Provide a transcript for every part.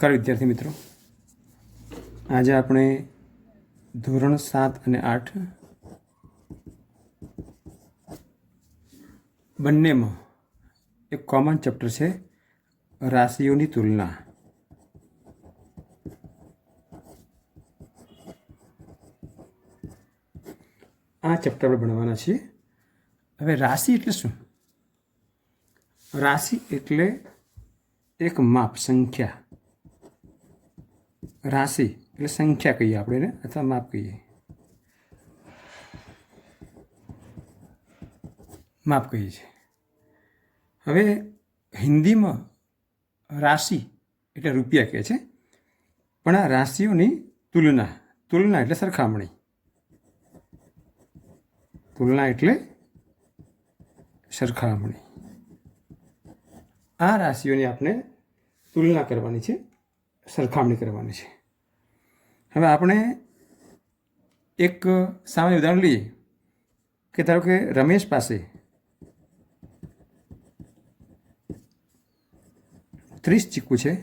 નમસ્કાર વિદ્યાર્થી મિત્રો, આજે આપણે ધોરણ 7 અને 8 બંનેમાં એક કોમન ચેપ્ટર છે રાશિઓની તુલના. આ ચેપ્ટર આપણે ભણવાના છીએ. હવે રાશિ એટલે શું? રાશિ એટલે એક માપ, સંખ્યા. રાશિ એટલે સંખ્યા કહીએ આપણે એને, અથવા માપ કહીએ, માપ કહીએ છીએ. હવે હિન્દીમાં રાશિ એટલે રૂપિયા કહે છે, પણ આ રાશિઓની તુલના, તુલના એટલે સરખામણી, તુલના એટલે સરખામણી. આ રાશિઓની આપણે તુલના કરવાની છે, સરખામણી કરવાની છે. હવે આપણે એક સામાન્ય ઉદાહરણ લઈએ કે ધારો કે રમેશ પાસે 30 ચીકુ છે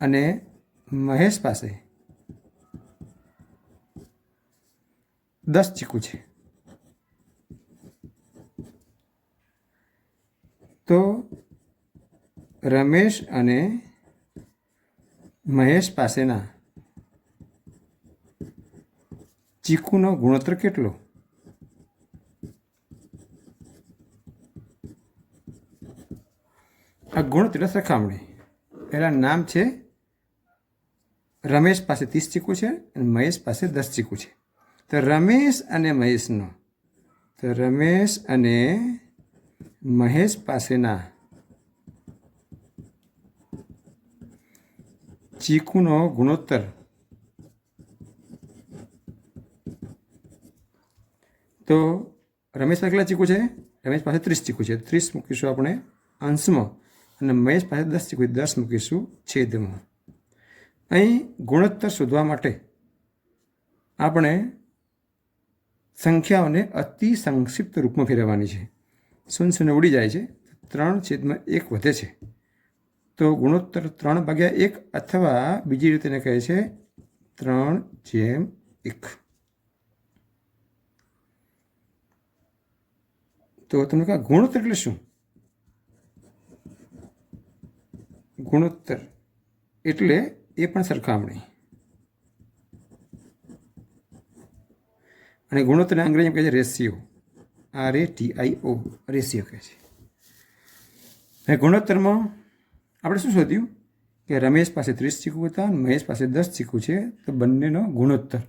અને મહેશ પાસે 10 ચીકુ છે. તો રમેશ અને મહેશ પાસેના ચીકુનો ગુણોત્તર કેટલો? આ ગુણોત્તર એટલે સરખામણી. પહેલાં નામ છે, રમેશ પાસે 30 ચીકુ છે અને મહેશ પાસે 10 ચીકુ છે. તો રમેશ અને મહેશનો, તો રમેશ અને મહેશ પાસેના ચીકુનો ગુણોત્તર તો રમેશ પાસે કેટલા ચીકુ છે? રમેશ પાસે 30 ચીકુ છે. 30 મૂકીશું આપણે અંશમાં અને મહેશ પાસે 10 ચીકુ, 10 મૂકીશું છેદમાં. અહીં ગુણોત્તર શોધવા માટે આપણે સંખ્યાઓને અતિ સંક્ષિપ્ત રૂપમાં ફેરવવાની છે. 0 ઉડી જાય છે, 3/1 વધે છે. તો ગુણોત્તર 3/1 અથવા બીજી રીતે એને કહે છે 3/1. તો તમને કહે ગુણોત્તર એટલે શું? ગુણોત્તર એટલે એ પણ સરખામણી. અને ગુણોત્તરને અંગ્રેજીમાં કહે છે રેશિયો, RATIO, રેશિયો કહે છે. હવે ગુણોત્તરમાં આપણે શું શોધ્યું કે રમેશ પાસે 30 ચીકુ હતા અને મહેશ પાસે 10 ચીકુ છે. તો બંનેનો ગુણોત્તર,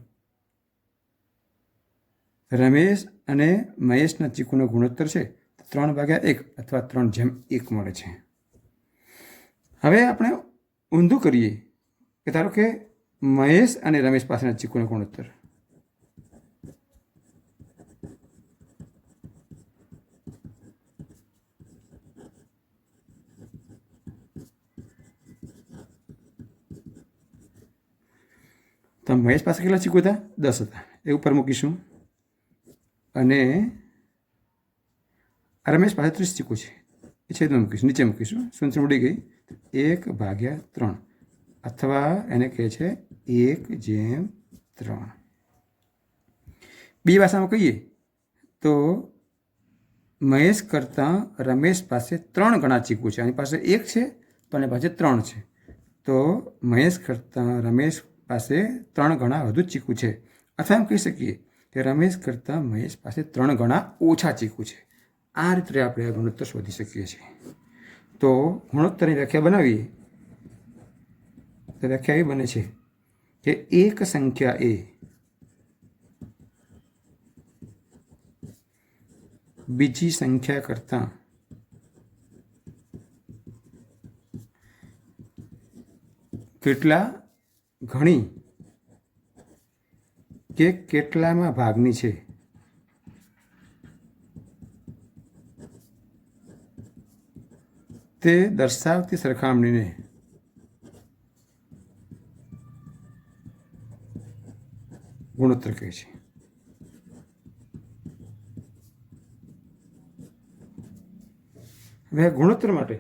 રમેશ અને મહેશના ચીકુનો ગુણોત્તર છે 3/1 અથવા 3/1 મળે છે. હવે આપણે ઊંધું કરીએ કે ધારો કે મહેશ અને રમેશ પાસેના ચીકુનો ગુણોત્તર, તો મહેશ પાસે કેટલા ચીકુ હતા? 10 હતા, એ ઉપર મૂકીશું. અને રમેશ પાસે 30 ચીકુ છે, એ છેદમાં મૂકીશું, નીચે મૂકીશું. 0 ઉડી ગઈ. 1/3 અથવા એને કહે છે 1/3. બીજી ભાષામાં કહીએ તો મહેશ કરતાં રમેશ પાસે 3 ગણા ચીકુ છે. આની પાસે 1 છે તો આની પાસે 3 છે. તો મહેશ કરતાં રમેશ પાસે 3 ગણા વધુ ચીકુ છે. અથવા એમ કહી શકીએ કે રમેશ કરતાં મહેશ પાસે 3 ગણા ઓછા ચીકુ છે. આ રીતે આપણે આ ગુણોત્તર શોધી શકીએ છીએ. તો ગુણોત્તરની વ્યાખ્યા બનાવીએ તો વ્યાખ્યા એવી બને છે કે એક સંખ્યા એ બીજી સંખ્યા કરતાં કેટલા ઘણી કે કેટલામાં ભાગની છે તે દર્શાવતી સરખામણીને ગુણોત્તર કહે છે. હવે ગુણોત્તર માટે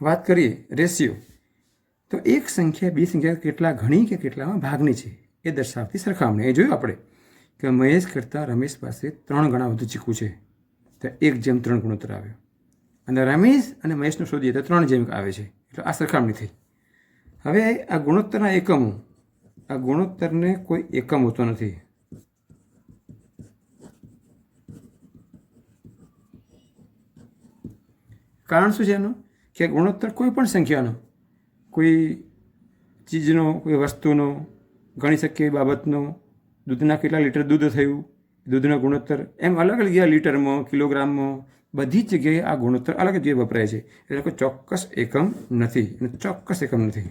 વાત કરીએ રેશિયો, તો એક સંખ્યા બીજી સંખ્યા કેટલા ઘણી કે કેટલામાં ભાગની છે એ દર્શાવતી સરખામણી. એ જોયું આપણે કે મહેશ કરતાં રમેશ પાસે 3 ગણા વધુ ચીકુ છે, તો 1:3 ગુણોત્તર આવ્યો. અને રમેશ અને મહેશનું શોધીએ તો 3 આવે છે, એટલે આ સરખામણી થઈ. હવે આ ગુણોત્તરના એકમો, આ ગુણોત્તરને કોઈ એકમ હોતો નથી. કારણ શું છે એનું? કે ગુણોત્તર કોઈ પણ સંખ્યાનો, કોઈ ચીજનો, કોઈ વસ્તુનો, ગણી શકીએ એવી બાબતનો, દૂધના કેટલા લીટર દૂધ થયું, દૂધનો ગુણોત્તર, એમ અલગ અલગ જગ્યાએ લીટરમાં, કિલોગ્રામમાં, બધી જ જગ્યાએ આ ગુણોત્તર અલગ જગ્યાએ વપરાય છે. એટલે કોઈ ચોક્કસ એકમ નથી, ચોક્કસ એકમ નથી.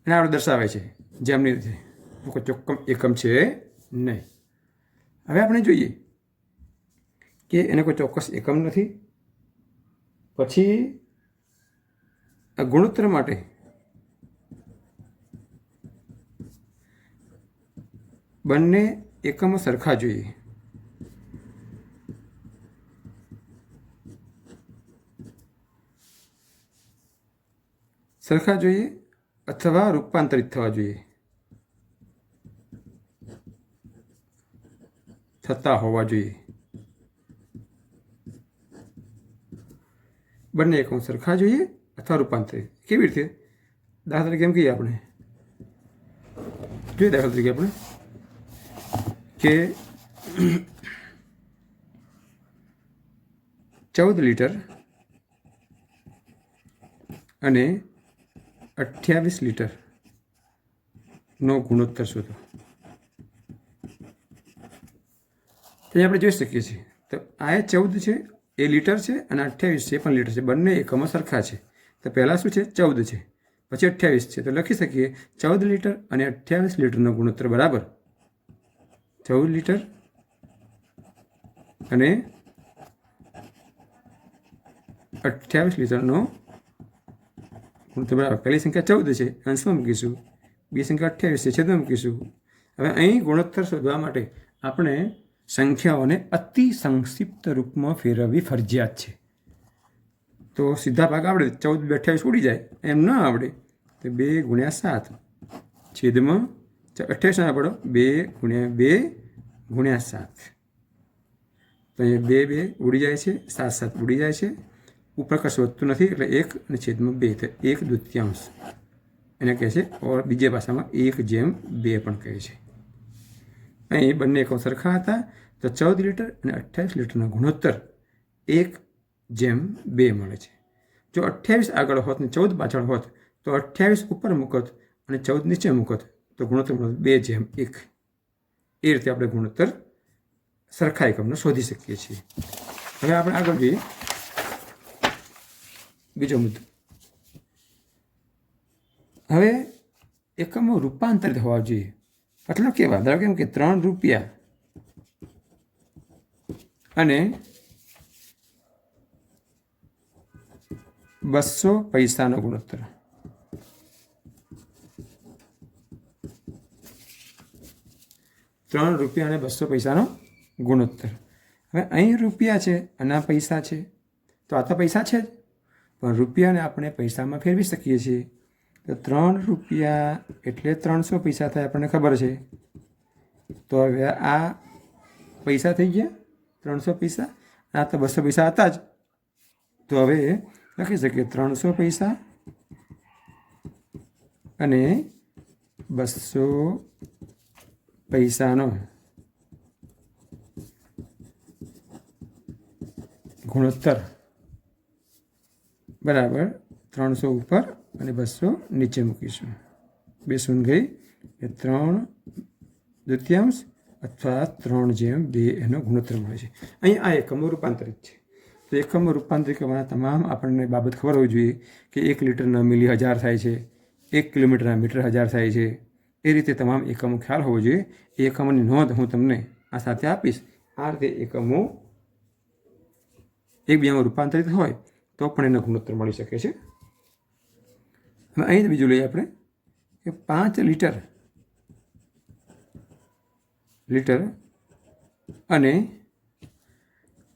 એને આપણે દર્શાવે છે જેમની રીતે કોઈ ચોક્કસ એકમ છે નહીં. હવે આપણે જોઈએ કે એને કોઈ ચોક્કસ એકમ નથી. પછી આ ગુણોત્તર માટે બંને એકમો સરખા જોઈએ. સરખા જોઈએ અથવા રૂપાંતરિત થવા જોઈએ, થતા હોવા જોઈએ. બંને એકમો સરખા જોઈએ અથવા રૂપાંતરિત. કેવી રીતે? દાખલા તરીકે એમ કહીએ આપણે, જોઈએ દાખલા તરીકે આપણે કે 14 લીટર અને 28 લીટરનો ગુણોત્તર શોધો. તે આપણે જોઈ શકીએ છીએ. તો આ 14 છે એ લીટર છે અને 28 છે એ પણ લીટર છે. બંને એકમો સરખા છે. તો પહેલાં શું છે? 14 છે, પછી 28 છે. તો લખી શકીએ 14 લીટર અને 28 લીટરનો ગુણોત્તર બરાબર 14 લીટર અને 28 લીટરનો ગુણોત્તર બરાબર. પહેલી સંખ્યા 14 છે, અંશમાં મૂકીશું. બીજી સંખ્યા 28 છે, છેદમાં મૂકીશું. હવે અહીં ગુણોત્તર શોધવા માટે આપણે સંખ્યાઓને અતિ સંક્ષિપ્ત રૂપમાં ફેરવવી ફરજિયાત છે. તો સીધા ભાગ આવડે 14 × 28 ઉડી જાય, એમ ન આવડે તો 2 × 7 છેદમાં 28 ના પડો 2 × 2 × 7. તો અહીંયા 2 2 ઉડી જાય છે, 7 7 ઉડી જાય છે. ઉપર કશું વધતું નથી એટલે 1 અને છેદમાં 2, તો 1/2 એને કહે છે. ઓર બીજી ભાષામાં 1/2 પણ કહે છે. અહીં બંને એકમ સરખા હતા, તો 14 લીટર અને 28 લીટરનો ગુણોત્તર 1/2 મળે છે. જો 28 આગળ હોત ને 14 પાછળ હોત તો 28 ઉપર મૂકત અને 14 નીચે મૂકત તો ગુણોત્તર 2/1. એ રીતે આપણે ગુણોત્તર સરખા એકમનો શોધી શકીએ છીએ. હવે આપણે આગળ જોઈએ બીજો મુદ્દો. હવે એકમો રૂપાંતરિત હોવા જોઈએ. મતલબ કેવા? ધારો કેમ કે 3 રૂપિયા અને 200 પૈસાનો ગુણોત્તર. ₹3 અને 200 પૈસાનો ગુણોત્તર. હવે અહીં રૂપિયા છે અને આ પૈસા છે, તો આ તો પૈસા છે જ, પણ રૂપિયાને આપણે પૈસામાં ફેરવી શકીએ છીએ. તો 3 રૂપિયા એટલે 300 પૈસા થાય, આપણને ખબર છે. તો હવે આ પૈસા થઈ ગયા 300 પૈસા, આ તો 200 પૈસા હતા જ. તો હવે લખી શકીએ 300 પૈસા અને 200 પૈસાનો ગુણોત્તર બરાબર 300 ઉપર અને 200 નીચે મૂકીશું. 2 શૂન્ય ગઈ એ 3/2 અથવા 3/2 એનો ગુણોત્તર મળે છે. અહીં આ એકમો રૂપાંતરિત છે. તો એકમો રૂપાંતરિત કરવાના તમામ આપણને બાબત ખબર હોવી જોઈએ કે 1 લીટરના મિલી 1000 થાય છે, 1 કિલોમીટરના મીટર 1000 થાય છે. એ રીતે તમામ એકમો ખ્યાલ હોવો જોઈએ. એ એકમોની નોંધ હું તમને આ સાથે આપીશ. આ રીતે એકમો એકબીજામાં રૂપાંતરિત હોય તો પણ એનો ગુણોત્તર મળી શકે છે. હવે અહીં બીજું લઈએ આપણે કે 5 લીટર અને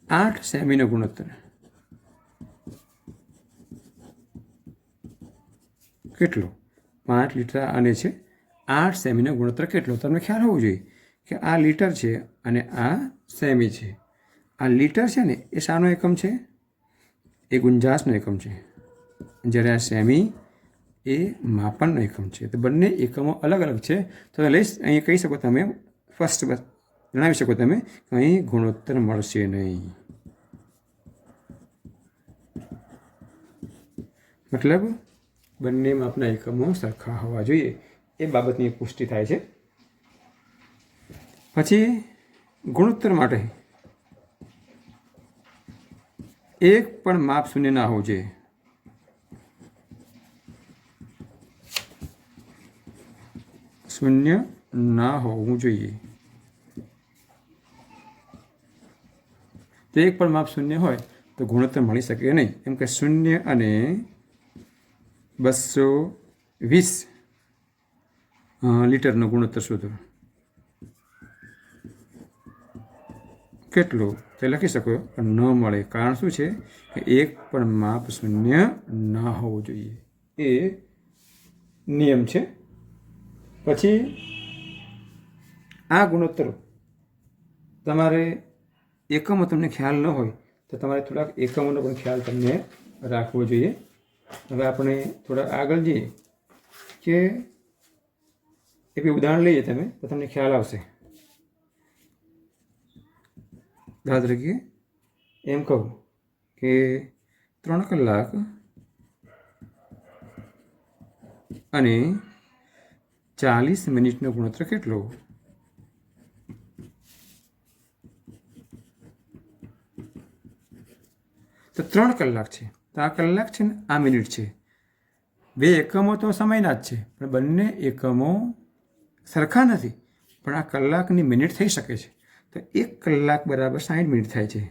8 સેમીનો ગુણોત્તર કેટલો? 5 લીટર અને છે 8 સેમીનો ગુણોત્તર કેટલો? તમને ખ્યાલ હોવો જોઈએ કે આ લીટર છે અને આ સેમી છે. આ લીટર છે ને એ શાનો એકમ છે? એ ગુંજાશનો એકમ છે, જ્યારે આ સેમી એ માપનનો એકમ છે. તો બંને એકમો અલગ અલગ છે. તો અહીં કહી શકો તમે, ફર્સ્ટ જણાવી શકો તમે કે અહીં ગુણોત્તર મળશે નહીં. મતલબ બંને માપના એકમો સરખા હોવા જોઈએ, એ બાબતની પુષ્ટિ થાય છે. પછી ગુણોત્તર માટે એક પણ માપ શૂન્ય ના હોવું જોઈએ. શૂન્ય ના હોવું જોઈએ. તો એક પણ માપ શૂન્ય હોય તો ગુણોત્તર મળી શકે નહીં. એમ કે 0 અને 220 લીટરનો ગુણોત્તર શોધો. કેટલું તે લખી શકો પણ ન મળે. કારણ શું છે કે એક પણ માપ શૂન્ય ના હોવું જોઈએ, એ નિયમ છે. પછી આ ગુણોત્તરો તમારે એકમો તમને ખ્યાલ ન હોય તો તમારે થોડાક એકમોનો પણ ખ્યાલ તમને રાખવો જોઈએ. હવે આપણે થોડા આગળ જઈએ કે એક ઉદાહરણ લઈએ તમે તો તમને ખ્યાલ આવશે. દાખલા તરીકે એમ કહું કે 3 કલાક અને 40 મિનિટનો ગુણોત્તર કેટલો? તો 3 કલાક છે તો આ કલાક છે ને આ મિનિટ છે. બે એકમો તો સમયના જ છે, પણ બંને એકમો સરખા નથી. પણ આ કલાકની મિનિટ થઈ શકે છે. તો 1 કલાક બરાબર 60 મિનિટ થાય છે.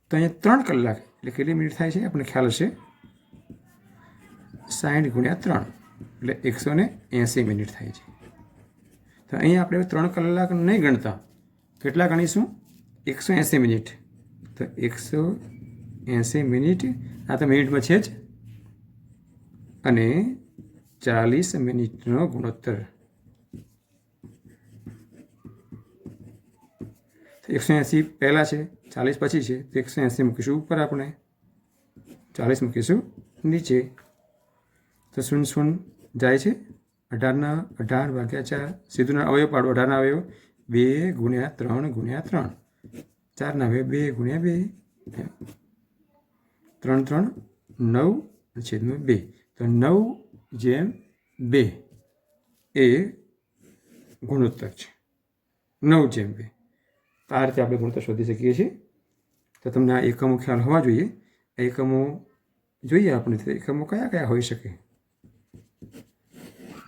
તો અહીંયા 3 કલાક એટલે કેટલી મિનિટ થાય છે આપણને ખ્યાલ હશે? 60 ગુણ્યા 3 એટલે 180 મિનિટ થાય છે. તો અહીંયા આપણે 3 કલાક નહીં ગણતા, કેટલા ગણીશું? 180 મિનિટ. તો 180 મિનિટ, આ તો મિનિટમાં છે જ, અને 40 મિનિટનો ગુણોત્તર. 180 પહેલાં છે, 40 પછી છે, તો 180 મૂકીશું ઉપર, આપણે 40 મૂકીશું નીચે. તો 0 જાય છે. 18 ભાગ્યા 4, સીધું અવયવ પાડો. 18 અવયવ 2 ગુણ્યા 3 ગુણ્યા 3, 4 ના અવયવ 2 ગુણ્યા 2, 3 3 9 છેદમાં 2. તો 9/2 એ ગુણોત્તર છે. 9/2. આ રીતે આપણે ગુણોત્તર શોધી શકીએ છીએ. તો તમને આ એકમો ખ્યાલ હોવા જોઈએ. એકમો જોઈએ આપણે, તો એકમો કયા કયા હોઈ શકે?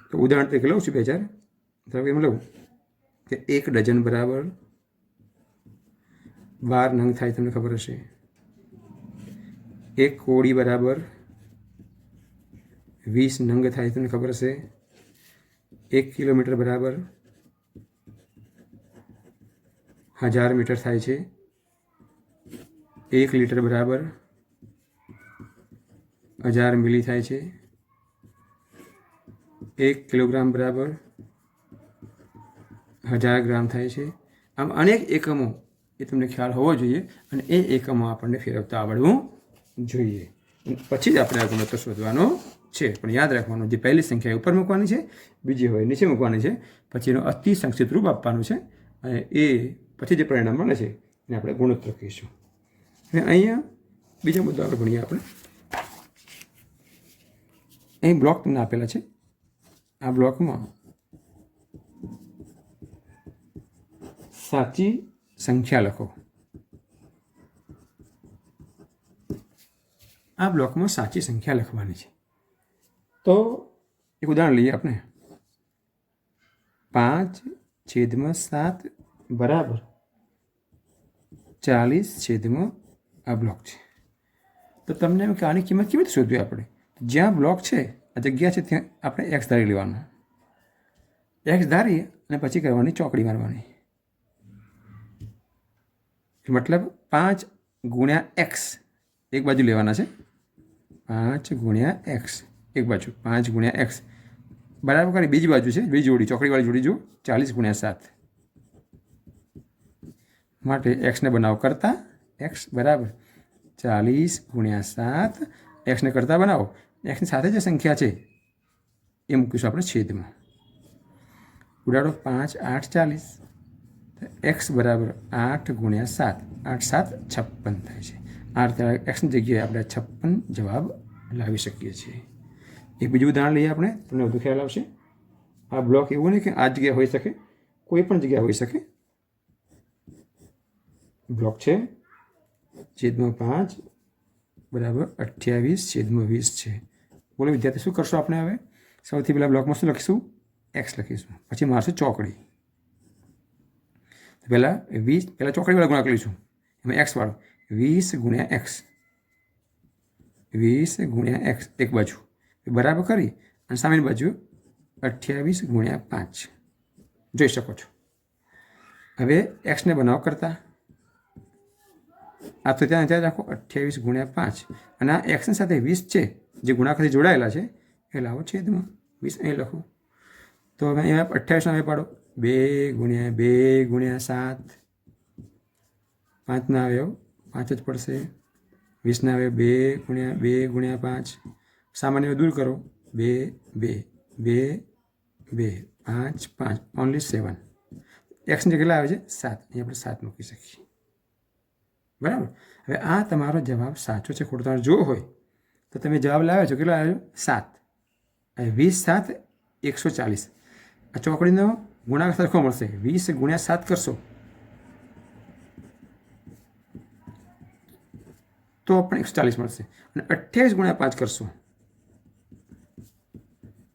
તો ઉદાહરણ તરીકે લઉં છું 2000. ધારો કે એમ લઉં કે 1 ડઝન બરાબર 12 નંગ થાય, તમને ખબર હશે. 1 કોડી બરાબર 20 નંગ થાય, તમને ખબર હશે. 1 કિલોમીટર બરાબર 1000 મીટર થાય છે. 1 લીટર બરાબર 1000 મિલી થાય છે. 1 કિલોગ્રામ બરાબર 1000 ગ્રામ થાય છે. આમ અનેક એકમો એ તમને ખ્યાલ હોવો જોઈએ, અને એ એકમો આપણને ફેરવતા આવડવું જોઈએ. પછી જ આપણે આ ગુણોત્તર શોધવાનો છે. પણ યાદ રાખવાનું, જે પહેલી સંખ્યા ઉપર મૂકવાની છે, બીજી હોય નીચે મૂકવાની છે. પછી એનો અતિ સંક્ષિપ્ત રૂપ આપવાનું છે, અને એ પછી જે પરિણામ મળે છે એને આપણે ગુણોત્તર કહીશું. અને અહીંયા બીજો મુદ્દો આગળ ભણીએ આપણે. અહીં બ્લોક તમને આપેલા છે. આ બ્લોકમાં સાચી સંખ્યા લખો. આ બ્લોકમાં સાચી સંખ્યા લખવાની છે. તો એક ઉદાહરણ લઈએ આપણે. 5/7 બરાબર 40 આ બ્લોક છે. તો તમને એમ કે આની કિંમત કેવી રીતે શોધવી? આપણે જ્યાં બ્લોક છે, આ જગ્યા છે, ત્યાં આપણે એક્સ ધારી લેવાનું. એક્સ ધારી અને પછી કરવાની ચોકડી મારવાની, મતલબ 5 ગુણ્યા એક્સ એક બાજુ લેવાના છે, 5 ગુણ્યા એક્સ એક બાજુ, 5 ગુણ્યા એક્સ બરાબર કરી બીજી બાજુ છે, બીજી જોડી ચોકડીવાળી જોડી જો 40 ગુણ્યા 7 માટે એક્સને બનાવો કરતા, એક્સ બરાબર 40 ગુણ્યા 7, એક્સને કરતા બનાવો, એક્સની સાથે જે સંખ્યા છે એ મૂકીશું આપણે છેદમાં, ઉડાડો 5 8 40, એક્સ બરાબર 8 ગુણ્યા 7, 8 7 56 થાય છે। આ રીતે એક્સની જગ્યાએ આપણે 56 જવાબ લાવી શકીએ છીએ। એક બીજું ઉદાહરણ લઈએ આપણે, તમને વધુ ખ્યાલ આવશે। આ બ્લોક એવું નહીં કે આ જગ્યાએ હોઈ શકે, કોઈ પણ જગ્યાએ હોઈ શકે। બ્લોક છે છેદમાં 5 બરાબર 28 છેદમાં 20 છે। બોલો વિદ્યાર્થી શું કરશો આપણે હવે? સૌથી પહેલાં બ્લોકમાં શું લખીશું? એક્સ લખીશું, પછી મારશું ચોકડી। પહેલાં 20 પહેલાં ચોકડીવાળા ગુણાકાર લઈશું, એમાં એક્સ વાળો 20 ગુણ્યા એક્સ, 20 ગુણ્યા એક્સ એક બાજુ બરાબર કરી અને સામેની બાજુ 28 ગુણ્યા 5 જોઈ શકો છો। હવે એક્સને બનાવો કરતા, આ તો ત્યાં ત્યાં રાખો 28 ગુણ્યા 5 અને આ એક્સની સાથે 20 છે જે ગુણાકારથી જોડાયેલા છે એ લાવો છેદમાં 20 અહીં લખો, તો હવે અહીંયા 28 નામે પાડો, 2 ગુણ્યા 2 ગુણ્યા 7, 5 ના આવ્યો 5 જ પડશે, 20 ના આવ્યો 2 ગુણ્યા 2 ગુણ્યા 5, સામાન્ય દૂર કરો, 2 2 2 2 5 5 ઓનલી 7, એક્સની કેટલા આવે છે 7, અહીં આપણે 7 મૂકી શકીએ બરાબર। હવે આ તમારો જવાબ સાચો છે ખોટો તમારે જો હોય તો તમે જવાબ લાવ્યા છો, કેટલો આવ્યો 7, 20 7 140, આ ચોકડીનો ગુણાકાર સરખો મળશે, 20 ગુણ્યા 7 કરશો તો પણ 140 મળશે અને 28 ગુણ્યા 5 કરશો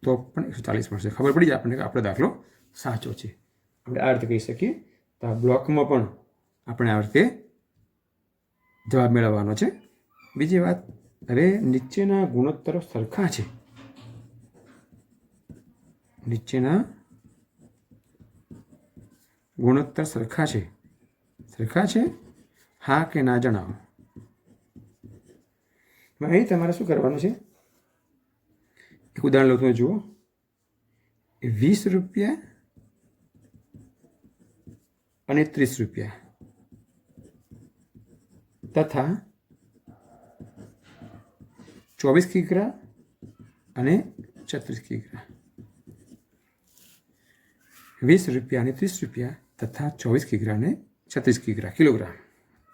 તો પણ 140 મળશે। ખબર પડી જાય આપણને કે આપણો દાખલો સાચો છે, આપણે આ રીતે કહી શકીએ। તો આ બ્લોકમાં પણ આપણે આ રીતે જવાબ મેળવવાનો છે। બીજી વાત, હવે નીચેના ગુણોત્તરો સરખા છે, નીચેના ગુણોત્તર સરખા છે, સરખા છે હા કે ના જણાવો। અહીં તમારે શું કરવાનું છે? એક ઉદાહરણ લઉં જુઓ, 20 રૂપિયા અને 30 રૂપિયા તથા 24 કિગ્રા અને 36 કિગ્રા, 20 રૂપિયા અને 30 રૂપિયા તથા 24 કિગ્રા અને 36 કિગ્રા કિલોગ્રામ,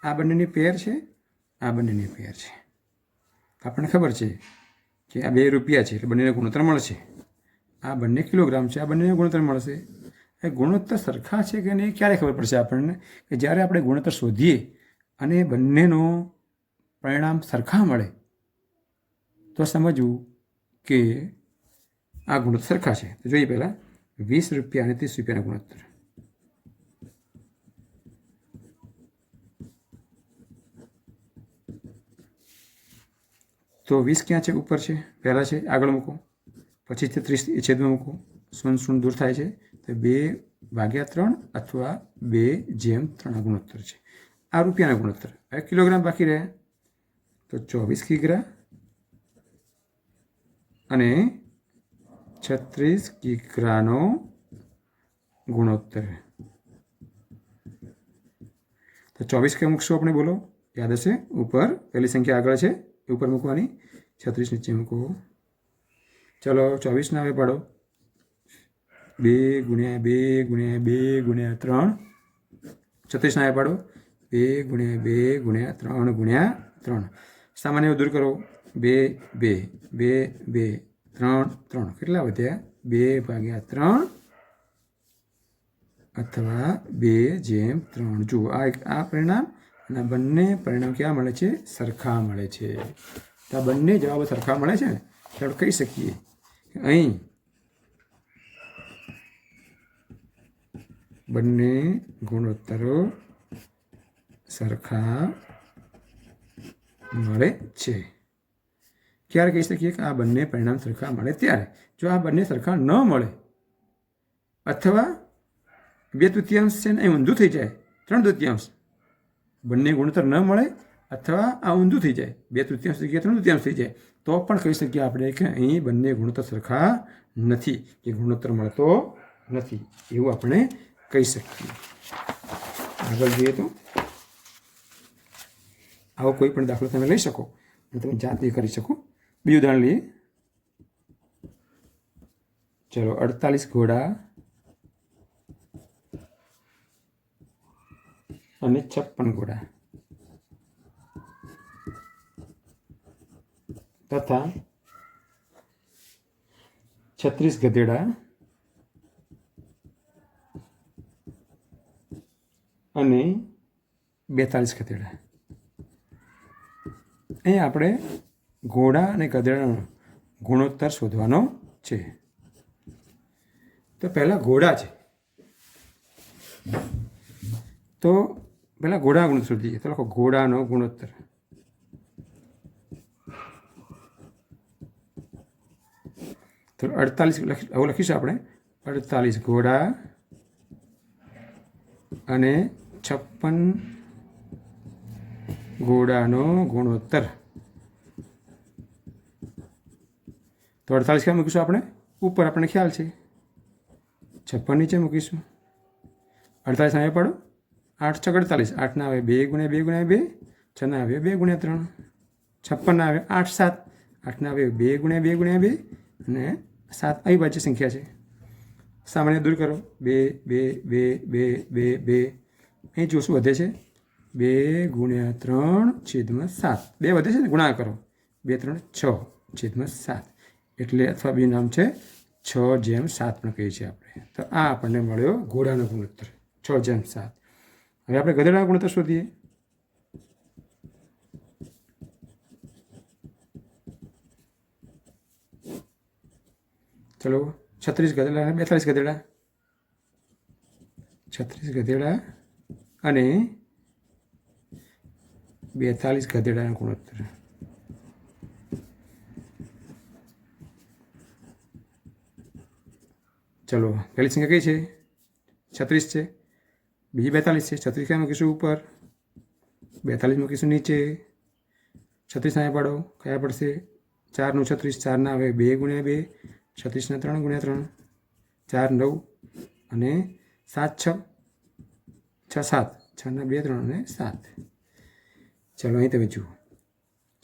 આ બંનેની પેર છે, આ બંનેની પેર છે। આપણને ખબર છે કે આ 2 રૂપિયા છે એટલે બંનેને ગુણોત્તર મળશે, આ બંને કિલોગ્રામ છે, આ બંનેને ગુણોત્તર મળશે। એ ગુણોત્તર સરખા છે કે નહીં ક્યારે ખબર પડશે આપણને? કે જ્યારે આપણે ગુણોત્તર શોધીએ અને બંનેનો પરિણામ સરખા મળે તો સમજવું કે આ ગુણોત્તર સરખા છે। તો જોઈએ પહેલાં 20 રૂપિયા અને 30 રૂપિયાના ગુણોત્તર, તો 20 ક્યાં છે? ઉપર છે, પહેલાં છે આગળ મૂકો, પછી છે 30 એ છેદમાં મૂકો, 0 0 દૂર થાય છે તો 2/3 અથવા 2/3 ગુણોત્તર છે। આ રૂપિયાના ગુણોત્તર, હવે કિલોગ્રામ બાકી રહ્યા તો 24 કિગ્રા અને 36 કિગ્રાનો ગુણોત્તર, તો 24 કે મૂકશું આપણે? બોલો, યાદ હશે, ઉપર પહેલી સંખ્યા આગળ છે એ ઉપર મૂકવાની, 36 નીચે મૂકો। ચલો 24 ના હવે પાડો, 2 ગુણ્યા 2 ગુણ્યા 2 ગુણ્યા 3, 36 ના પાડો, 2 ગુણ્યા 2 ગુણ્યા 3 ગુણ્યા 3, સામાન્ય દૂર કરો, 2 2 2 2 3 3, કેટલા વધ્યા? 2/3 અથવા 2/3। જુઓ આ પરિણામ અને બંને પરિણામ કેવા મળે છે? સરખા મળે છે। તો આ બંને જવાબો સરખા મળે છે ને, તો આપણે કહી શકીએ કે અહીં બંને ગુણોત્તરો સરખા મળે છે। ક્યારે કહી શકીએ કે આ બંને પરિણામ સરખા મળે? ત્યારે, જો આ બંને સરખા ન મળે अथवा 2/3 છે ને એ ઊંધું થઈ જાય 3/3 બંને ગુણોત્તર ન મળે અથવા આ ઊંધું થઈ જાય 2/3 જગ્યાએ 3/3 થઈ જાય તો પણ કહી શકીએ આપણે કે અહીં બંને ગુણોત્તર સરખા નથી કે ગુણોત્તર મળતો નથી એવું આપણે કહી શકીએ. આગળ જોઈએ તો આવો કોઈ પણ દાખલો તમે લઈ શકો અને તમે જાતે કરી શકો. બીજું ઉદાહરણ લઈએ. ચલો 48 ઘોડા અને 56 ઘોડા તથા 36 ગધેડા અને 42 ગધેડા. અહીં આપણે ઘોડા અને ગધેડાનો ગુણોત્તર શોધવાનો છે. તો પહેલાં ઘોડા છે તો પહેલાં ઘોડાનો ગુણોત્તર શોધીએ. તો લખો ઘોડાનો ગુણોત્તર. તો 48 આવું લખીશું આપણે 48 ઘોડા અને 56 ઘોડાનો ગુણોત્તર. તો 48 ક્યાં મૂકીશું આપણે? ઉપર આપણને ખ્યાલ છે. 56 નીચે મૂકીશું. 48 અહીંયા પાડો 8 × 48 8 ના આવે 2 × 2 × 2 6 ના આવે 2 × 3 56 ના આવે 8 7 8 ના આવે 2 × 2 × 2 અને 7 અવિભાજ્ય સંખ્યા છે. સામાન્ય દૂર કરો 2 2 2 2 2 2 અહીં જો શું વધે છે 2 × 3/7 2 વધે છે ને ગુણાકાર કરો 2 3 6/7 એટલે અથવા બીજું નામ છે 6/7 પણ કહીએ છીએ આપણે. તો આ આપણને મળ્યો ઘોડાનો ગુણોત્તર 6/7. હવે આપણે ગધેડાનો ગુણોત્તર શોધીએ. ચલો 36 ગધેડા અને 42 ગધેડા. 36 ગધેડા અને 42 ગધેડાનો ગુણોત્તર. ચલો પહેલી સંખ્યા કઈ છે 36 છે, બીજી 42 છે. 36 ક્યાં મૂકીશું? ઉપર. 42 મૂકીશું નીચે. 36 અહીંયા પાડો કયા પડશે? 4 નું 36 4 ના આવે 2 × 2 36 ના 3 × 3 4 9 અને 7 6 6 7 6 ના 2 3 અને 7. ચલો અહીં તમે જુઓ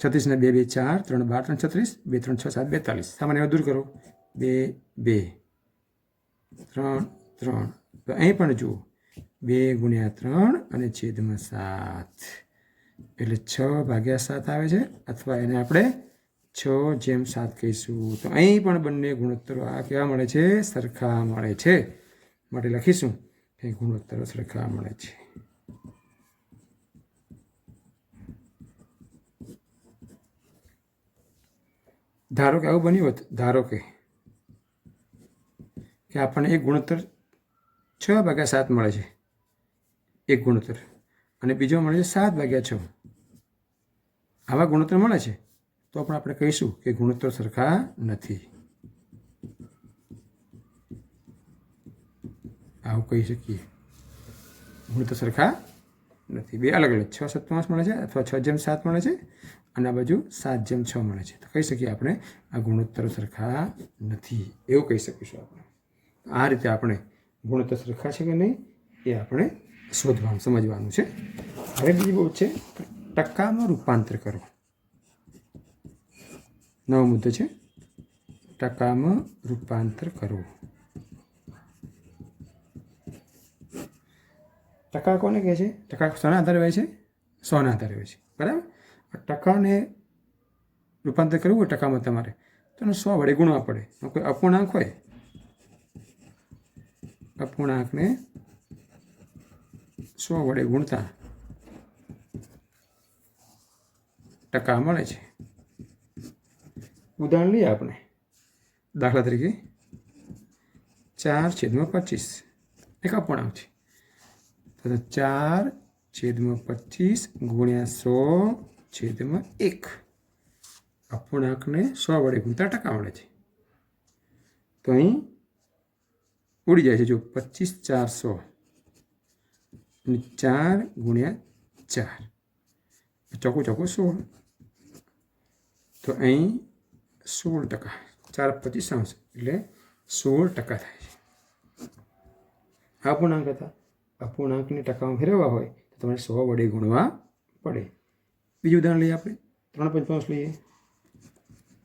36 ના 2 2 4 3 12 3 36 2 3 6 7 42. સામાન્ય દૂર કરો 2 2 3 3. તો અહીં પણ જુઓ 2 × 3 અને છેદમાં 7 એટલે 6/7 આવે છે અથવા એને આપણે 6/7 કહીશું. તો અહીં પણ બંને ગુણોત્તરો આ કેવા મળે છે? સરખા મળે છે. માટે લખીશું કે ગુણોત્તરો સરખા મળે છે. ધારો કે આવું બન્યું હોત, ધારો કે આપણને એક ગુણોત્તર 6/7 મળે છે એક ગુણોત્તર અને બીજો મળે છે 7/6. આવા ગુણોત્તર મળે છે તો પણ આપણે કહીશું કે ગુણોત્તર સરખા નથી. આવું કહી શકીએ ગુણોત્તર સરખા નથી. બે અલગ અલગ 6/7 મળે છે અથવા 6/7 મળે છે અને આ બાજુ 7/6 મળે છે. તો કહી શકીએ આપણે આ ગુણોત્તર સરખા નથી એવું કહી શકીશું આપણે. આ રીતે આપણે ગુણોત્તર સરખા છે કે નહીં એ આપણે શોધવાનું સમજવાનું છે. હવે બીજી બહુ છે ટકામાં રૂપાંતર કરો. નવો મુદ્દો છે ટકામાં રૂપાંતર કરો. ટકા કોને કહે છે? ટકા શાના આધારે હોય છે? 100ના આધારે હોય છે. બરાબર. ટકાને રૂપાંતર કરવું હોય ટકામાં તમારે તો એને 100 વડે ગુણવા પડે. કોઈ અપૂર્ણાંક હોય અપૂર્ણાંકને 100 વડે ગુણતા ટકા મળે છે. ઉદાહરણ લઈએ આપણે. દાખલા તરીકે 4/25 એક અપૂર્ણાંક છે. તો 4/25 × 100/1 અપૂર્ણાંકને 100 વડે ગુણતા ટકા મળે છે. તો અહીં ઉડી જાય છે જો 25 4 100 અને 4 ગુણ્યા 4 ચોખ્ખું ચોખ્ખું 16 તો અહીં 16% 4 25 એટલે 16% થાય છે અપૂર્ણાંક હતા અપૂર્ણાંકને ટકામાં ફેરવવા હોય તો તમારે 100 વડે ગુણવા પડે બીજું ઉદાહરણ લઈએ આપણે 3 પંચાંશ લઈએ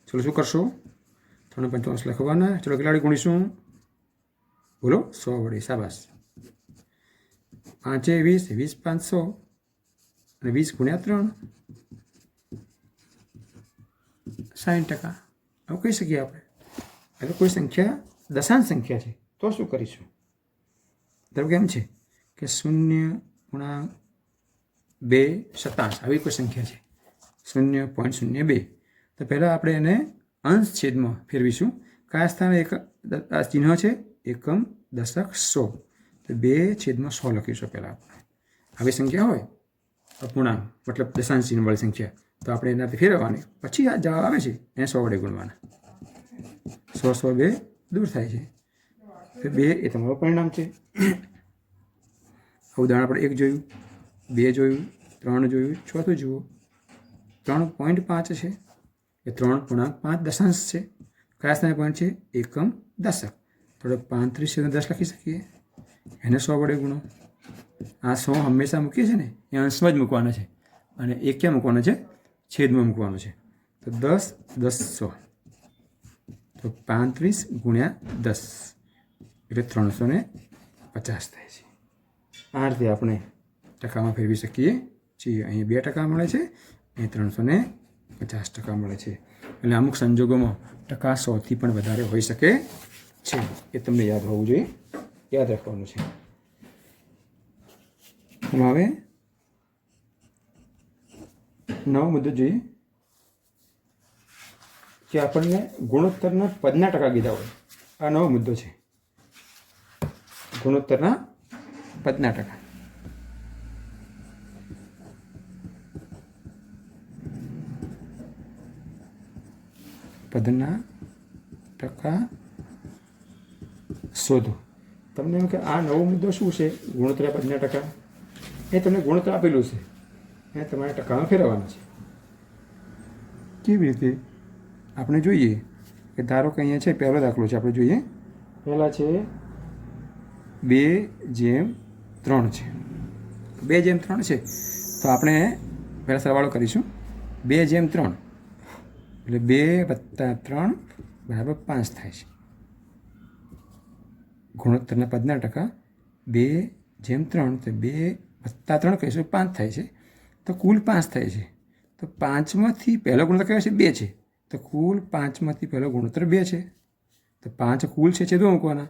ચલો શું કરશો 3 પંચાંશ લખવાના ચલો કેટલા વડે ગુણીશું બોલો 100 વડે શાબાશ 5 20 20 500 અને 20 ગુણ્યા 3 60%. હવે કહી શકીએ આપણે હવે કોઈ સંખ્યા દશાંશ સંખ્યા છે તો શું કરીશું ધારો કે એમ છે કે 0.227 આવી કોઈ સંખ્યા છે 0.02 તો પહેલાં આપણે એને અંશ છેદમાં ફેરવીશું કયા સ્થાને એક ચિહ્ન છે એકમ દશક 100 તો 2/100 લખીશું પહેલાં આપણે આવી સંખ્યા હોય અપૂર્ણાંક મતલબ દશાંશ ચિહ્નવાળી સંખ્યા તો આપણે એનાથી ફેરવવાની પછી આ જવાબ આવે છે એને 100 વડે ગુણવાના 100 2 દૂર થાય છે તો 2 એ તમારું પરિણામ છે ઉદાહરણ આપણે 1 જોયું 2 જોયું 3 જોયું ચોથું જુઓ 3.5 છે એ 3.5 દશાંશ છે કયા સ્થાને પોઈન્ટ છે એકમ દશક તો 35/10 લખી શકીએ એને 100 વડે ગુણો આ 100 હંમેશા મૂકીએ છીએ ને એ અંશમાં જ મૂકવાના છે અને એક ક્યાં મૂકવાનો છે છેદમાં મૂકવાનો છે તો 10 10 100 તો 35 ગુણ્યા 10 એટલે 350 થાય છે આ રીતે આપણે ટકામાં ફેરવી શકીએ છીએ અહીં 2% મળે છે અહીં 350% મળે છે એટલે અમુક સંજોગોમાં ટકા 100થી પણ વધારે હોઈ શકે છે એ તમને યાદ હોવું જોઈએ યાદ રાખવાનું છે હવે નવો મુદ્દો જોઈએ કે આપણને ગુણોત્તરના પદના ટકા કીધા હોય આ નવો મુદ્દો છે ગુણોત્તરના પદના ટકા પદના ટકા શોધો તમને એમ કે આ નવો મુદ્દો શું છે ગુણોત્તર પદના ટકા એ તમને ગુણોત્તર આપેલું છે એ તમારે ટકામાં ફેરવવાના છે કેવી રીતે આપણે જોઈએ કે ધારો કે અહીંયા છે પહેલો દાખલો છે આપણે જોઈએ પહેલાં છે 2/3 છે 2/3 છે તો આપણે પહેલાં સરવાળો કરીશું 2/3 એટલે 2 + 3 = 5 થાય છે ગુણોત્તરના પદના ટકા 2/3 તો 2 + 3 કહીશું 5 થાય છે તો કુલ 5 થાય છે તો 5માંથી પહેલો ગુણોત્તર કયો છે 2 છે તો કુલ 5માંથી પહેલો ગુણોત્તર 2 છે તો 5 કુલ છે છેદમાં મૂકવાના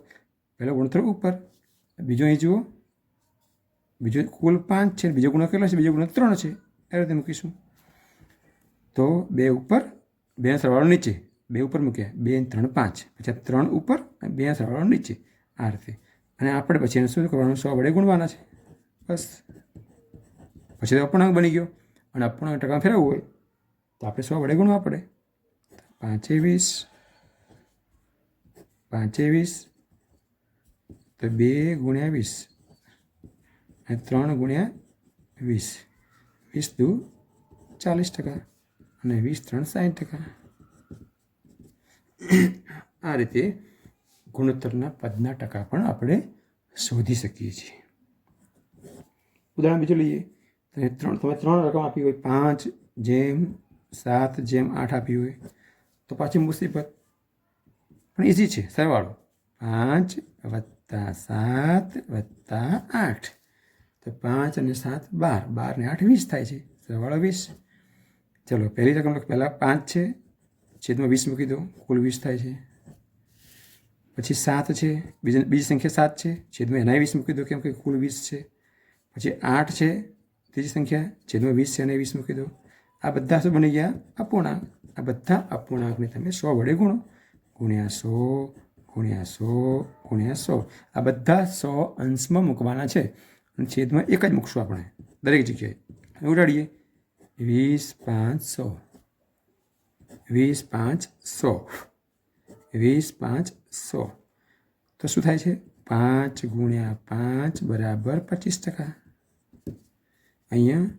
પહેલો ગુણોત્તર ઉપર બીજો અહીં જુઓ બીજો કુલ 5 છે બીજો ગુણોત્તર કેટલો છે બીજો ગુણોત્તર 3 છે એ રીતે મૂકીશું તો 2 ઉપર 2 સરવાળો નીચે 2 ઉપર મૂક્યા 2 3 5 પછી 3 ઉપર અને 2 સરવાળો નીચે આ રીતે અને આપણે પછી એને શું કરવાનું 100 વડે ગુણવાના છે બસ પછી તો અપૂર્ણાંક બની ગયો અને અપૂર્ણાંક ટકા ફેરવવું હોય તો આપણે 100 વડે ગુણવા પડે 5/20 5/20 તો 2 × 20 અને 3 × 20 20 દુ 40% અને 20 3 60%. આ રીતે ગુણોત્તરના પદના ટકા પણ આપણે શોધી શકીએ છીએ ઉદાહરણ બીજું લઈએ તમે 3 રકમ આપી હોય 5/7/8 આપી હોય તો પાછી મુસીબત પણ ઇઝી છે સરવાળો 5 + 7 + 8 તો 5 અને 7 12 12 ને 8 20 થાય છે સરવાળો 20 ચલો પહેલી રકમ પહેલાં 5 છે છેદમાં 20 મૂકી દો કુલ 20 થાય છે પછી 7 છે બીજી સંખ્યા 7 છે છેદમાં એના 20 મૂકી દો કેમ કે કુલ 20 છે પછી 8 છે ત્રીજી સંખ્યા છેદમાં 20 છે અને 20 મૂકી દો આ બધા શું બની ગયા અપૂર્ણાંક આ બધા અપૂર્ણાંકને તમે 100 વડે ગુણો ગુણ્યા 100 આ બધા 100 અંશમાં મૂકવાના છે અને છેદમાં એક જ મૂકશું આપણે દરેક જગ્યાએ ઉડાડીએ 20 5 100 20 5 100 તો શું થાય છે 5 ગુણ્યા 5 બરાબર 25%. અહીંયા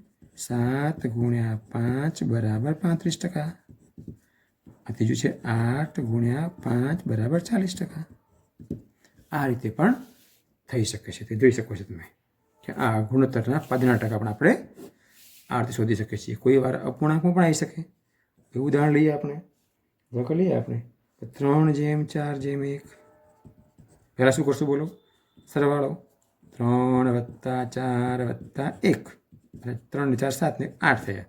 7 ગુણ્યા 5 બરાબર 35%. આ ત્રીજું છે 8 ગુણ્યા 5 બરાબર 40%. આ રીતે પણ થઈ શકે છે. તે જોઈ શકો છો તમે કે આ ગુણોત્તરના પદના ટકા પણ આપણે આ રીતે શોધી શકીએ છીએ. કોઈ વાર અપૂર્ણાંકમાં પણ આવી શકે. એવું ઉદાહરણ લઈએ આપણે, દાખલો લઈએ આપણે 3/4/1. પહેલાં શું કરશું બોલો? સરવાળો 3 + 4 + 1 અને 3 ને 4 7 ને 8 થયા.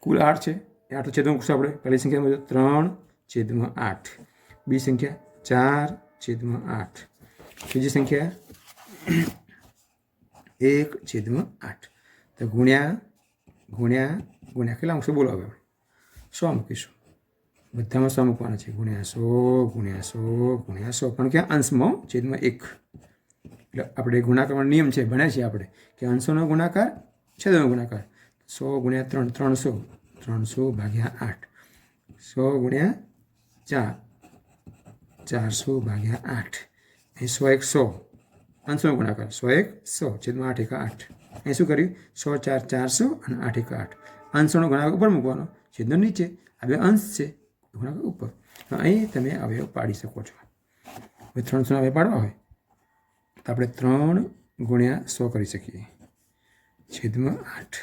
કુલ 8 છે. એ 8 છેદમાં મૂકશું આપણે. પહેલી સંખ્યામાં 3/8. બીજી સંખ્યા 4/8. ત્રીજી સંખ્યા 1/8. તો ગુણ્યા કેટલા મૂકશું બોલો? હવે 100 મૂકીશું. બધામાં 100 મૂકવાના છે. ગુણ્યા 100 ગુણ્યા 100 ગુણ્યા 100. પણ ક્યાં? અંશમાં છેદમાં 1. એટલે આપણે ગુણાકારનો નિયમ છે, ભણ્યા છીએ આપણે કે અંશોનો ગુણાકાર છેદનો ગુણાકાર. 100 ગુણ્યા 3 300. 300/8. 100 ગુણ્યા 4 400/8. અહીં 100 1 100 અંશોનો ગુણાકાર. 100 1 100 છેદમાં 8 1 8. અહીં શું કર્યું? 100 4 400 અને 8 1 8. અંશોનો ગુણાકાર ઉપર મૂકવાનો, છેદનો નીચે. આ બે અંશ છે, ગુણાકાર ઉપર. અહીં તમે અવયવ પાડી શકો છો. હવે 300 અવયવ પાડવા હોય તો આપણે 3 ગુણ્યા 100 કરી શકીએ છેદમાં 8.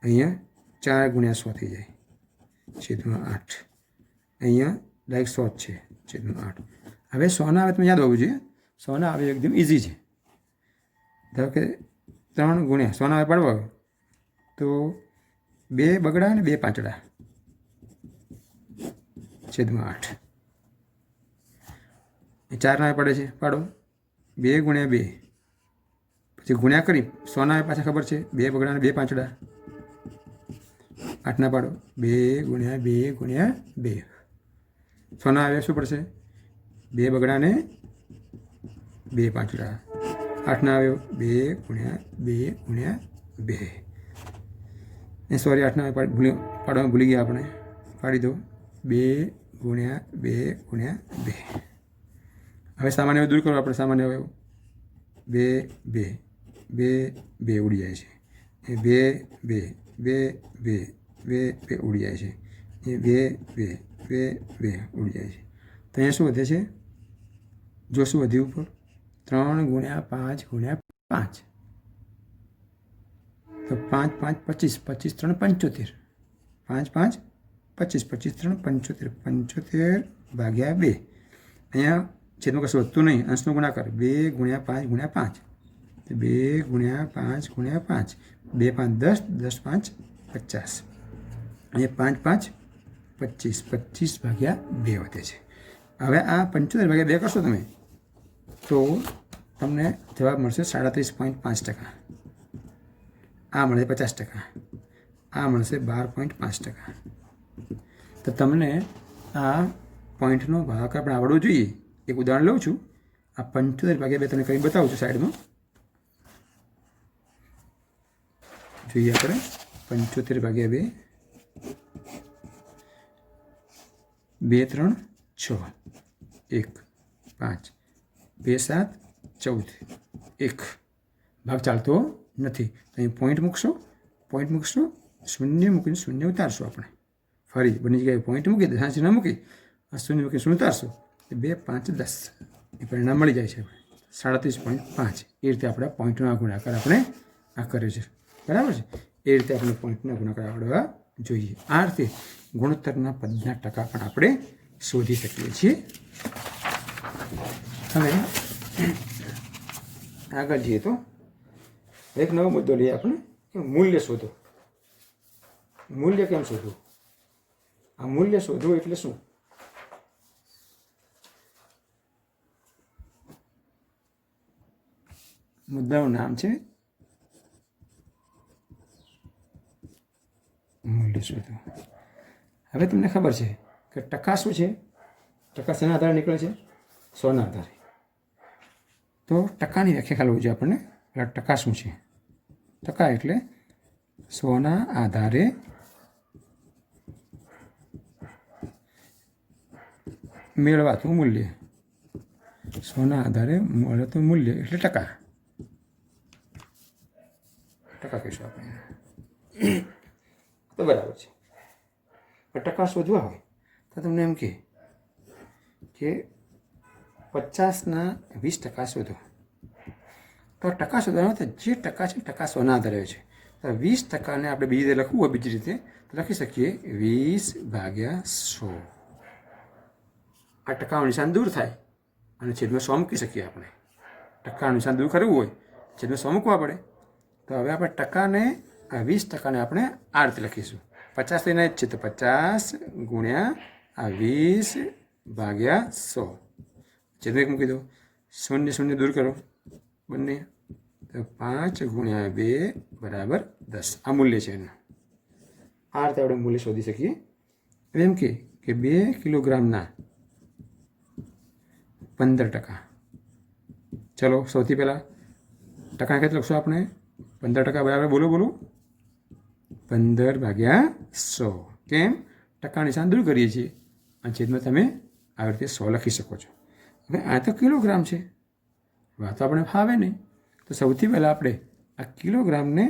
અહીંયા 4 ગુણ્યા 100 થઈ જાય છેદમાં 8. અહીંયા ડાયરેક્ટ 100 જ છે છેદમાં 8. હવે 100ના આવે તમે યાદ હોવું જોઈએ. 100ના આવે એકદમ ઇઝી છે. ધારો કે 3 ગુણ્યા 100ના આવે પાડવા હોય તો 2 બગડા અને 2 પાંચડા છેદમાં 8. 4ના આવે પડે છે, પાડો 2 ગુણ્યા 2. પછી ગુણ્યા કરી 100ના આવે પાછા ખબર છે 2 બગડા અને 2 પાંચડા. 8ના પાડો 2 ગુણ્યા 2 ગુણ્યા 2. 100ના આવે શું પડશે? 2 બગડા ને 2 પાંચડા. 8ના આવ્યો 2 ગુણ્યા 2 ગુણ્યા 2. સોરી 8ના આવે પાડવાનું ભૂલી ગયા આપણે. પાડી દો 2 ગુણ્યા 2 ગુણ્યા 2. હવે સામાન્ય દૂર કરો આપણે. સામાન્ય અવયવ 2 2 2 2 ઉડી જાય છે. એ 2 2 2 2 2 2 ઉડી જાય છે. એ 2 2 2 2 ઉડી જાય છે. તો અહીંયા શું વધે છે? જો શું વધ્યું ઉપર? 3 ગુણ્યા 5 ગુણ્યા 5. તો 5 5 25 25 3 75. 5 5 25 25 3 75. 75/2. અહીંયા છેદમાં કશું વધતું નહીં. અંશનો ગુણાકાર 2 ગુણ્યા 5 ગુણ્યા 5. તો 2 ગુણ્યા 5 ગુણ્યા 5. 2 5 10 10 5 50. અહીંયા 5 5 25 25/2 વધે છે. હવે આ 75/2 કરશો તમે તો તમને જવાબ મળશે 37.5%. આ મળશે 50%. આ મળશે 12.5%. તો તમને આ પોઈન્ટનો ભાગાકાર પણ આવડવો જોઈએ. એક ઉદાહરણ લઉં છું. આ 75/2 તમને કરી બતાવું છું સાઈડમાં. જોઈએ આપણે 75/2. 2 3 6 1 5 2 7 14 1. ભાગ ચાલતો નથી. તો અહીં પોઈન્ટ મૂકશો. શૂન્ય મૂકીને શૂન્ય ઉતારશો આપણે. ફરી બની જગ્યાએ પોઈન્ટ મૂકી દે, સાંસી ન મૂકી શૂન્ય મૂકીને શૂન્ય ઉતારશો. 2 5 10 એ પરિણામ મળી જાય છે. 37.5. એ રીતે આપણે પોઈન્ટના ગુણાકાર આપણે આ કર્યો છે. બરાબર છે? એ રીતે આપણે પોઈન્ટના ગુણાકાર આવડવા જોઈએ. આ રીતે ગુણોત્તરના પદના ટકા પણ આપણે શોધી શકીએ છીએ. હવે આગળ જઈએ તો એક નવો મુદ્દો લઈએ આપણે કે મૂલ્ય શોધો. મૂલ્ય કેમ શોધવું? આ મૂલ્ય શોધવું એટલે શું? મુદ્દાનું નામ છે મૂલ્ય શોધવું. હવે તમને ખબર છે કે ટકા શું છે? ટકા શેના આધારે નીકળે છે? 100ના આધારે. તો ટકાની વ્યાખ્યા ખ્યાલ હોવી જોઈએ આપણને. ટકા શું છે? ટકા એટલે 100ના આધારે મેળવાતું મૂલ્ય. 100 100ના આધારે મળતું મૂલ્ય એટલે ટકા કહીશું આપણે તો બરાબર છે. પણ ટકા શોધવા હોય તો તમને એમ કે 50ના 20% શોધો. તો ટકા શોધવાનો તો જે ટકા છે ટકા 100ના આધારે છે. તો 20%ને આપણે બીજી રીતે લખવું હોય બીજી રીતે તો લખી શકીએ 20/100. આ ટકાનું નિશાન દૂર થાય અને છેદમાં 100 મૂકી શકીએ આપણે. ટકાનું નિશાન દૂર કરવું હોય છેદમાં 100 મૂકવા પડે. તો હવે આપણે ટકાને આ 20%ને આપણે આ રીતે લખીશું. 50 લઈને જ છે તો 50 ગુણ્યા આ 20/100. છેદમાં 1 મૂકી દો. 0 દૂર કરો બંને તો 5 ગુણ્યા 2 બરાબર 10. આ મૂલ્ય છે એનું. આ રીતે આપણે મૂલ્ય શોધી શકીએ. એમ કે 2 કિલોગ્રામના 15%. ચલો સૌથી પહેલાં ટકા કેટલું લખશું આપણે? 15% બરાબર બોલો 15/100. કેમ? ટકા નિશાન દૂર કરીએ છીએ અને છેદમાં તમે આવી રીતે 100 લખી શકો છો. હવે આ તો કિલોગ્રામ છે, વાત આપણે ફાવે નહીં. તો સૌથી પહેલાં આપણે આ કિલોગ્રામને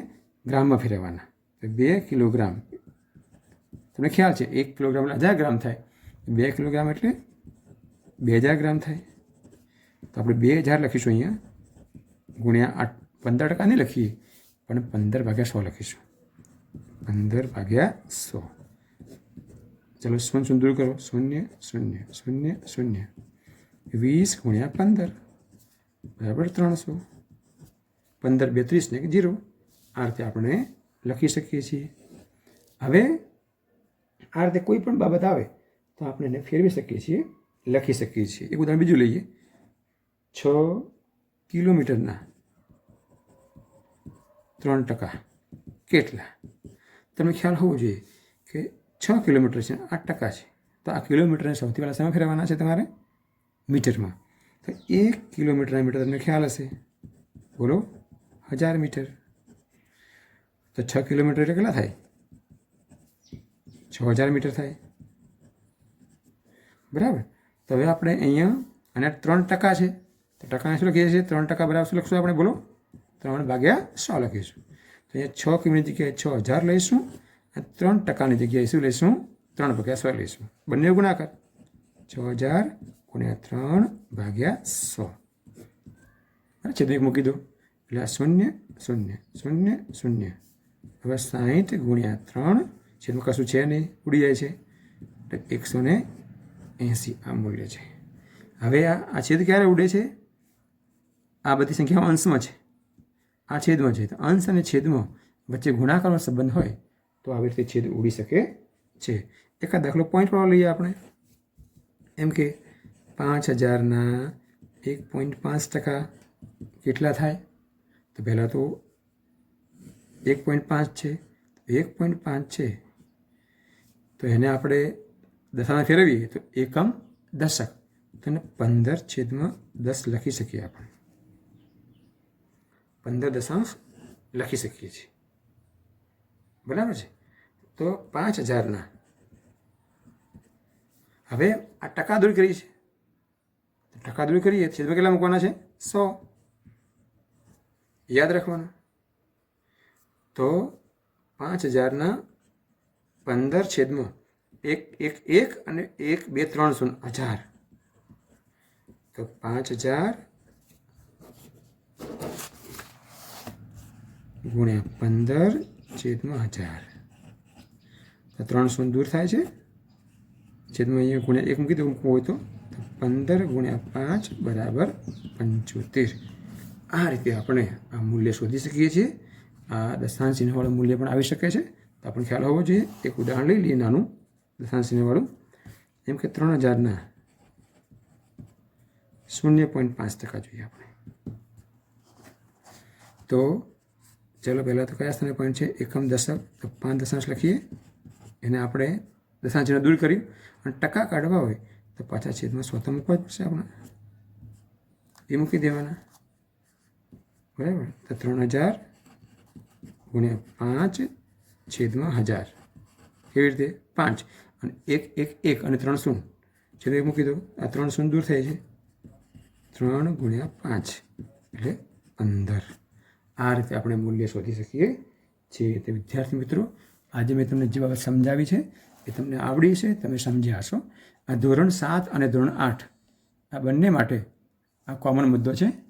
ગ્રામમાં ફેરવવાના. તો 2 કિલોગ્રામ તમને ખ્યાલ છે 1 કિલોગ્રામ એટલે 1000 ગ્રામ થાય. 2 કિલોગ્રામ એટલે 2000 ગ્રામ થાય. તો આપણે 2000 લખીશું અહીંયા ગુણ્યા 15% નહીં લખીએ પણ 15/100 લખીશું. 15/100. ચલો 0 દૂર કરો. 0 0 0 0. 20 ગુણ્યા 15 બરાબર 300. 15 32 ને 0. આ રીતે આપણે લખી શકીએ છીએ. હવે આ રીતે કોઈ પણ બાબત આવે તો આપણે એને ફેરવી શકીએ છીએ, લખી શકીએ છીએ. એક ઉદાહરણ બીજું લઈએ. 6 કિલોમીટરના 3% કેટલા? તમને ખ્યાલ હોવો જોઈએ કે 6 કિલોમીટર છે 8% છે. તો આ કિલોમીટરને સૌથી પહેલાં શેમાં ફેરવવાના છે તમારે? મીટરમાં. તો 1 કિલોમીટરના મીટર તમને ખ્યાલ હશે, બોલો 1000 મીટર. તો 6 કિલોમીટર એટલે કેટલા થાય? 6000 મીટર થાય. બરાબર. તો હવે આપણે અહીંયા અને 3% છે તો ટકાને શું લખીએ છીએ? 3% બરાબર શું લખશું આપણે? બોલો 3/100 લખીશું. તો અહીંયા 6 કિલોની જગ્યાએ 6000 લઈશું અને 3%ની જગ્યાએ શું લઈશું? 3/100 લઈશું. બંને ગુણાકાર 6000 ગુણ્યા 3/100. છેદમાં 1 મૂકી દો એટલે 0 0 0 0. હવે 60 ગુણ્યા 3 છેદમાં કશું છે નહીં, ઉડી જાય છે એટલે 180 આ મૂલ્ય છે. હવે આ છેદ ક્યારે ઉડે છે? આ બધી સંખ્યાઓ અંશમાં છે, આ છેદમાં છે. તો અંશ અને છેદમાં વચ્ચે ગુણાકારનો સંબંધ હોય તો આવી રીતે છેદ ઉડી શકે છે. એકાદ દાખલો પોઈન્ટવાળો લઈએ આપણે. એમ કે 5000ના 1.5% કેટલા થાય? તો પહેલાં તો 1.5 છે. 1.5 છે તો એને આપણે દશામાં ફેરવીએ તો એકમ દશક. તો એને 15/10 લખી શકીએ આપણે. 15 લખી શકીએ છીએ. બરાબર છે. તો 5000ના હવે આ ટકા દૂર કરી છે. ટકા દૂર કરીએ છેદમાં કેટલા મૂકવાના છે? 100. યાદ રાખવાનું. તો 5000ના 15/1 અને 1 2 3 0 1000. તો 5000 ગુણ્યા 15/1000. તો 300 દૂર થાય છે. છેદમાં અહીંયા ગુણ્યા 1 મૂકી દો મૂકવું હોય તો 15 ગુણ્યા 5 બરાબર 75. આ રીતે આપણે આ મૂલ્ય શોધી શકીએ છીએ. આ દશાંશ ચિહ્નવાળું મૂલ્ય પણ આવી શકે છે. તો આપણને ખ્યાલ હોવો જોઈએ. એક ઉદાહરણ લઈ લઈએ નાનું દશાંશ ચિહ્નવાળું. એમ કે 3000ના 0.5% જોઈએ આપણે. તો ચલો પહેલાં તો કયા સ્થાને પોઈન્ટ છે? એકમ દશક. તો 5 દશાંશ લખીએ. એને આપણે દશાંશ ચિહ્ન દૂર કર્યું અને ટકા કાઢવા હોય તો પાછા છેદમાં 100 તો મૂકવા જ પડશે આપણે. એ મૂકી દેવાના. બરાબર. તો 3000 ગુણ્યા 5/1000. કેવી રીતે? 5 અને 1 1 1 અને 3 0. છેલ્લે મૂકી દો. આ 3 0 દૂર થાય છે 3 ગુણ્યા 5 એટલે 15. આ રીતે આપણે મૂલ્ય શોધી શકીએ છીએ. તે વિદ્યાર્થી મિત્રો, આજે મેં તમને જે બાબત સમજાવી છે એ તમને આવડી છે, તમે સમજ્યા હશો. આ ધોરણ 7 અને ધોરણ 8 આ બંને માટે આ કોમન મુદ્દો છે.